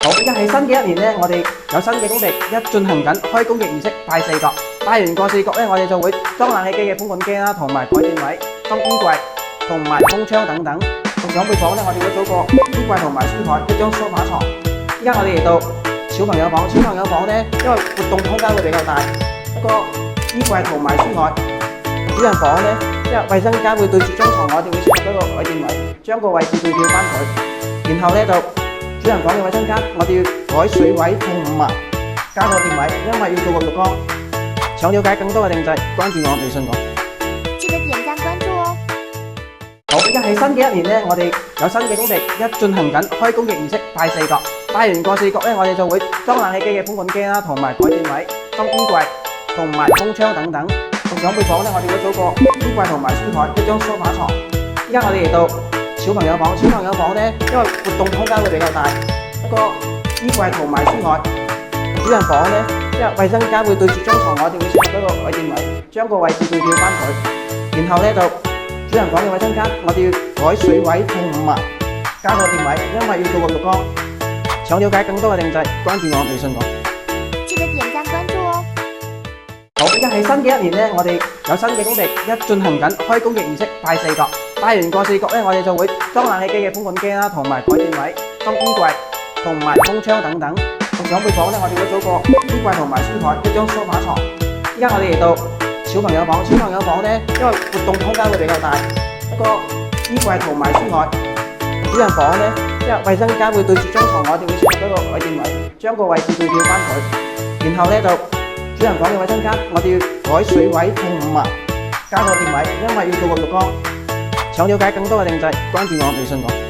好，而家係新嘅一年咧，我哋有新嘅工地一進行緊開工嘅儀式，拜四角。拜完個四角咧，我哋就會裝冷氣機嘅風管機啦，同埋台墊位、裝衣櫃同埋風窗等等。長輩房咧，我哋會做個衣櫃同埋書台，一張梳化床。而家我哋嚟到小朋友房，小朋友房咧，因為活動空間會比較大，一個衣櫃同埋書台。主人房咧，因為衛生間會對住張床，我哋會設一個台墊位，將個位置對調翻佢。然後咧就主人房嘅衛生間，我哋要改水位同埋加個墊位，因為要做個浴缸。想了解更多嘅定制，關注我微信號。記得點讚關注哦。好，而家係新嘅一年咧，我哋有新嘅工地一進行緊開工嘅儀式，拜四角。拜完個四角咧，我哋就會裝冷氣機嘅風管機啦，同埋台墊位、裝衣櫃同埋風窗等等。長輩房咧，我哋會做個衣櫃同埋書台，一張梳化床。而家我哋嚟到小朋友房，小朋友房咧，因為活動空間會比較大，一個衣櫃同埋書台。主人房咧，因為衛生間會對住張床，我哋會設一個台墊位，將個位置對調翻佢。然後咧就主人房嘅衛生間，我哋要改水位同埋加個墊位，因為要做個浴缸。想了解更多嘅定制，關注我微信號。記得點讚關注哦。好，而家係新嘅一年咧，我哋有新嘅工地一進行緊開工嘅儀式，拜四角。拜完個四角咧，我哋就會裝冷氣機嘅風管機啦，同埋台墊位、裝衣櫃同埋風窗等等。長輩房咧，我哋會做個衣櫃同埋書台，一張梳化床。而家我哋嚟到小朋友房，小朋友房咧，因為活動空間會比較大，一個衣櫃同埋書台。主人房咧，因為衛生間會對住張床，我哋會設一個台墊位，將個位置對調翻佢。然後咧就主人房嘅衛生間，我哋要改水位同埋加個墊位，因為要做個浴缸。想了解更多嘅定制，關注我微信號。